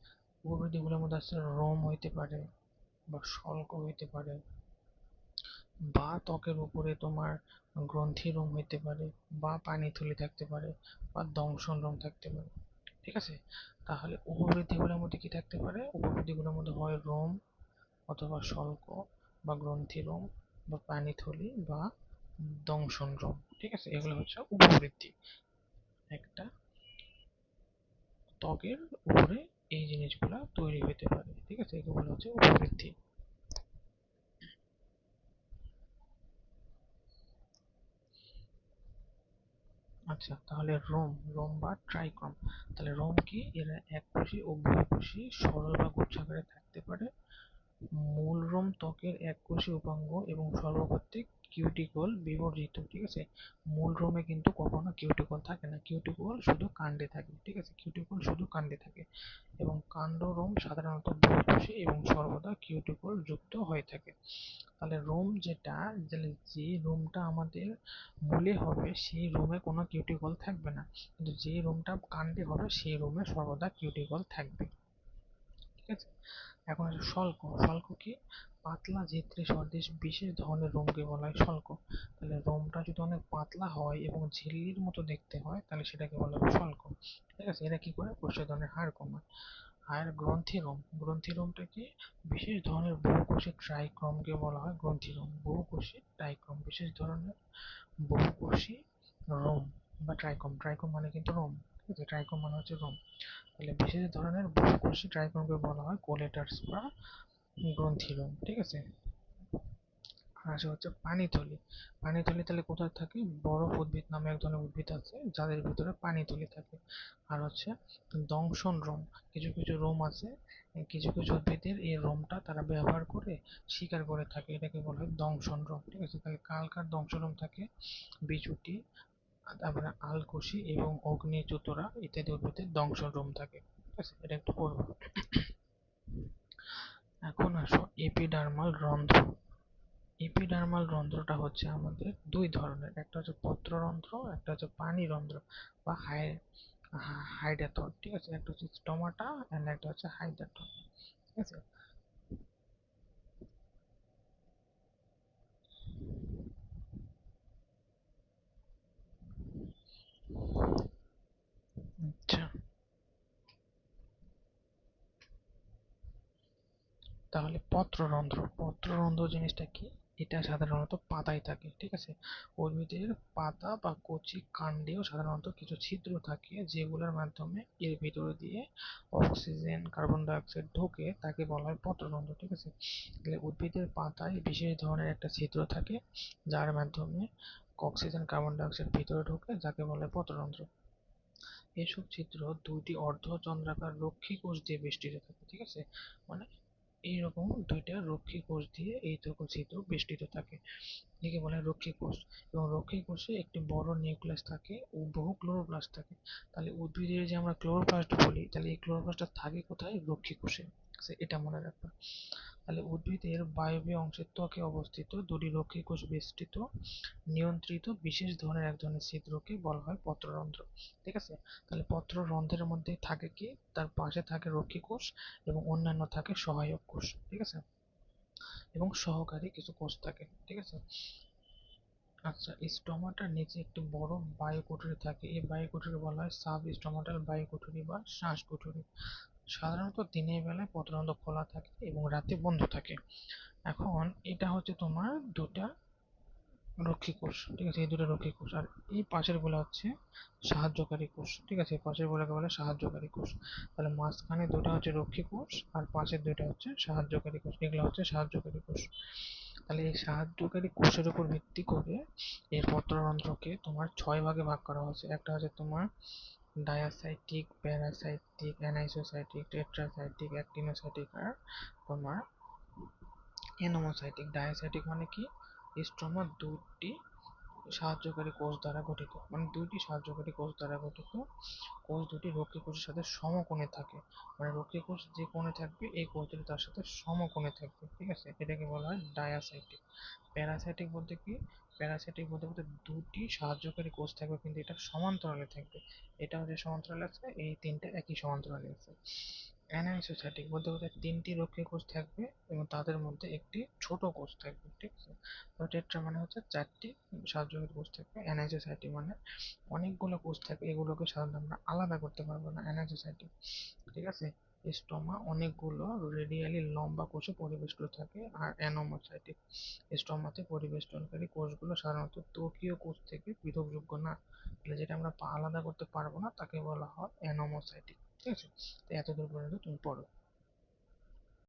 Speaker 1: উপবৃদ্ধিগুলোর মধ্যে আছে রোম হইতে পারে, বা শল্ক হইতে পারে, বা ত্বকের উপরে তোমার গ্রন্থি রোম হইতে পারে, বা পানিথলি থাকতে পারে, বা দংশন রোম থাকতে পারে। ঠিক আছে, তাহলে উপবৃদ্ধিগুলোর মধ্যে কি থাকতে পারে? উপবৃদ্ধিগুলোর মধ্যে হয় রোম, অথবা শল্ক, বা গ্রন্থি রোম, বা পানিথলি, বা দংশন রোম। ঠিক আছে, এগুলো হচ্ছে উপবৃদ্ধি একটা ত্বকের উপরে। এই জিনিসগুলা তৈরি হতে পারে। ঠিক আছে, এগুলো হচ্ছে উপবৃদ্ধি। আচ্ছা, তাহলে রোম, রোম বা ট্রাইকম। তাহলে রোম কি? এরা এককোষী ও বহুকোষী, সরল বা গুচ্ছাকারে থাকতে পারে। মূল রোম ত্বকের এককোষী উপাঙ্গ এবং সর্বপ্রত্যেক কিউটিকল বিবর্জিত। ঠিক আছে, মূল রোমে কিন্তু কখনো কিউটিকল থাকে না, কিউটিকল শুধু কাণ্ডে থাকে। ঠিক আছে, কিউটিকল শুধু কাণ্ডে থাকে। এবং কাণ্ড রোম সাধারণত বহুকোষী এবং সর্বদা কিউটিকল যুক্ত হয়ে থাকে। তাহলে রোম যেটা, যে রোমটা আমাদের মূলে হবে সেই রোমে কোনো কিউটিকল থাকবে না, কিন্তু যে রোমটা কাণ্ডে হবে সেই রোমে সর্বদা কিউটিকল থাকবে। ঠিক আছে, এখন আছে শল্ক। শল্ক কি? পাতলা ঝিত্রি সদৃশ বিশেষ ধরনের রোমকে বলা হয় শল্ক। তাহলে রোমটা যদি অনেক পাতলা হয় এবং ঝিল্লির মতো দেখতে হয় তাহলে সেটাকে বলা হবে শল্ক। ঠিক আছে, এরা কি করে? প্রসাধনের হার কমায়। আর গ্রন্থিরোম, গ্রন্থিরোমটা কি? বিশেষ ধরনের বহুকোষী ট্রাইক্রমকে বলা হয় গ্রন্থিরোম। বহুকোষী ট্রাইক্রম, বিশেষ ধরনের বহুকোষী রোম বা ট্রাইকম। ট্রাইকম মানে কিন্তু রোম। ঠিক আছে, ট্রাইকম মানে হচ্ছে রোম। তাহলে বিশেষ ধরনের বহুকোষী ট্রাইকমকে বলা হয় কোলেটার্স বা গ্রন্থিরোম। ঠিক আছে, আসে হচ্ছে পানিথলি। পানিথলি তাহলে কোথায় থাকে? বরফ উদ্ভিদ নামে এক ধরনের উদ্ভিদ আছে যাদের ভিতরে পানিথলি থাকে। আর হচ্ছে দংশন রোম। কিছু কিছু রোম আছে, কিছু কিছু উদ্ভিদের এই রোমটা তারা ব্যবহার করে শিকার করে থাকে, এটাকে বলা হয় দংশন রোম। ঠিক আছে, তাহলে কার কার দংশন রোম থাকে? বিচুটি, তারপরে আলকুশি এবং অগ্নিচুতরা ইত্যাদি উদ্ভিদের দংশন রোম থাকে। ঠিক আছে, এটা একটু পড়বো। এখন আসো এপিডার্মাল রন্ধ্র। এপিডার্মাল রন্ধ্রটা হচ্ছে আমাদের দুই ধরনের, একটা হচ্ছে পত্ররন্ধ্র, একটা হচ্ছে পানিরন্ধ্র বা হাইডাটন। ঠিক আছে, একটা হচ্ছে স্টোমাটা এন্ড একটা হচ্ছে হাইডাটন। ঠিক আছে, আচ্ছা তাহলে পত্ররন্ধ্র, পত্ররন্ধ্র জিনিসটা কি? এটা সাধারণত পাতায় থাকে। ঠিক আছে, উদ্ভিদের পাতা বা কচি কাণ্ডেও সাধারণত কিছু ছিদ্র থাকে যেগুলোর মাধ্যমে এর ভিতরে দিয়ে অক্সিজেন, কার্বন ডাই অক্সাইড ঢোকে, তাকে বলা হয় পত্ররন্ধ্র। ঠিক আছে, তাহলে উদ্ভিদের পাতায় বিশেষ ধরনের একটা ছিদ্র থাকে যার মাধ্যমে অক্সিজেন, কার্বন ডাই অক্সাইড ভিতরে ঢোকে, যাকে বলা হয় পত্ররন্ধ্র। এসব ছিদ্র দুইটি অর্ধচন্দ্রাকার রক্ষী কোষ দিয়ে বেষ্টিত থাকে, ঠিক আছে? মানে এইরকম দুইটা রক্ষী কোষ দিয়ে এইটুকু ছিদ্র বেষ্টিত থাকে, একে বলে রক্ষী কোষ। এবং রক্ষী কোষে একটি বড় নিউক্লিয়াস থাকে ও বহু ক্লোরোপ্লাস্ট থাকে। তাহলে উদ্ভিদের যে আমরা ক্লোরোপ্লাস্ট বলি, তাহলে এই ক্লোরোপ্লাস্টটা থাকে কোথায়? রক্ষী কোষে। এটা মনে রাখবা। তাহলে উদ্ভিদের বায়বীয় অংশের ত্বকে অবস্থিত দুটি রক্ষী কোষ বেষ্টিত নিয়ন্ত্রিত বিশেষ ধরনের এক ধরনের ছিদ্রকে বলা হয় পত্ররন্ধ্র, ঠিক আছে? তাহলে পত্ররন্ধ্রের মধ্যে থাকে কি, তার পাশে থাকে রক্ষী কোষ এবং অন্যান্য থাকে সহায়ক কোষ, ঠিক আছে? এবং সহকারী কিছু কোষ থাকে, ঠিক আছে? আচ্ছা, স্টোমাটার নিচে একটি বড় বায়ুকুঠুরি থাকে, এই বায়ুকুঠুরি বলা হয় সাব স্টোমাটাল বায়ুকুঠুরি বা শ্বাসকুঠুরি। সাধারণত দিনের বেলায় পত্ররন্ধ্র খোলা থাকে এবং রাতে বন্ধ থাকে। এখন এটা হচ্ছে তোমার দুটা রক্ষী কোষ, ঠিক আছে? এই দুটো রক্ষী কোষ, আর এই পাশের গুলো হচ্ছে সাহায্যকারী কোষ, ঠিক আছে? এই পাশের গুলোকে বলে সাহায্যকারী কোষ। তাহলে মাঝখানে দুটো হচ্ছে রক্ষী কোষ আর পাশের দুটো হচ্ছে সাহায্যকারী কোষ, এগুলো হচ্ছে সাহায্যকারী কোষ। তাহলে এই সাহায্যকারী কোষের উপর ভিত্তি করে এর পত্ররন্ধ্রকে তোমার 6 ভাগে ভাগ করা হয়েছে। একটা হচ্ছে তোমার ডায়াসাইটিক, প্যারাসাইটিক, অ্যানাইসোসাইটিক, টেট্রাসাইটিক, অ্যাক্টিনোসাইটিক আর তোমার এনোমোসাইটিক। ডায়াসাইটিক মানে কি? স্ট্রোমা দুটি সাহায্যকারী কোষ দ্বারা গঠিত, মানে দুইটি সাহায্যকারী কোষ দ্বারা গঠিত। কোষ দুটি রক্ষী কোষের সাথে সমকোণে থাকে, মানে রক্ষী কোষ যে কোণে থাকবে এই কোষ দুটি তার সাথে সমকোণে থাকবে, ঠিক আছে? এটাকে বলা হয় ডায়াসাইটিক। প্যারাসাইটিক বলতে কি? প্যারাসাইটিক বলতে বলতে দুটি সাহায্যকারী কোষ থাকবে কিন্তু এটা সমান্তরালে থাকবে। এটা হচ্ছে সমান্তরালে আছে, এই তিনটা একই সমান্তরালে আছে। অ্যানাইসোসাইটিক বলতে বলতে তিনটি রক্ষী কোষ থাকবে এবং তাদের মধ্যে একটি ছোট কোষ থাকবে, ঠিক আছে? তো টেট্রা মানে হচ্ছে চারটি সাহায্যকারী কোষ থাকবে। অ্যানাইসোসাইটিক মানে অনেকগুলো কোষ থাকবে, এগুলোকে সাধারণত আমরা আলাদা করতে পারবো না, অ্যানাইসোসাইটিক, ঠিক আছে? স্টোমা অনেকগুলো রেডিয়ালি লম্বা কোষে পরিবেষ্টিত থাকে। আর অ্যানোমোসাইটিক, স্টোমাতে পরিবেষ্টনকারী কোষগুলো সাধারণত ত্বকীয় কোষ থেকে পৃথকযোগ্য না, তাহলে যেটা আমরা আলাদা করতে পারবো না তাকে বলা হয় অ্যানোমোসাইটিক, ঠিক আছে? তো এতদূর পর্যন্ত তুমি পড়ো।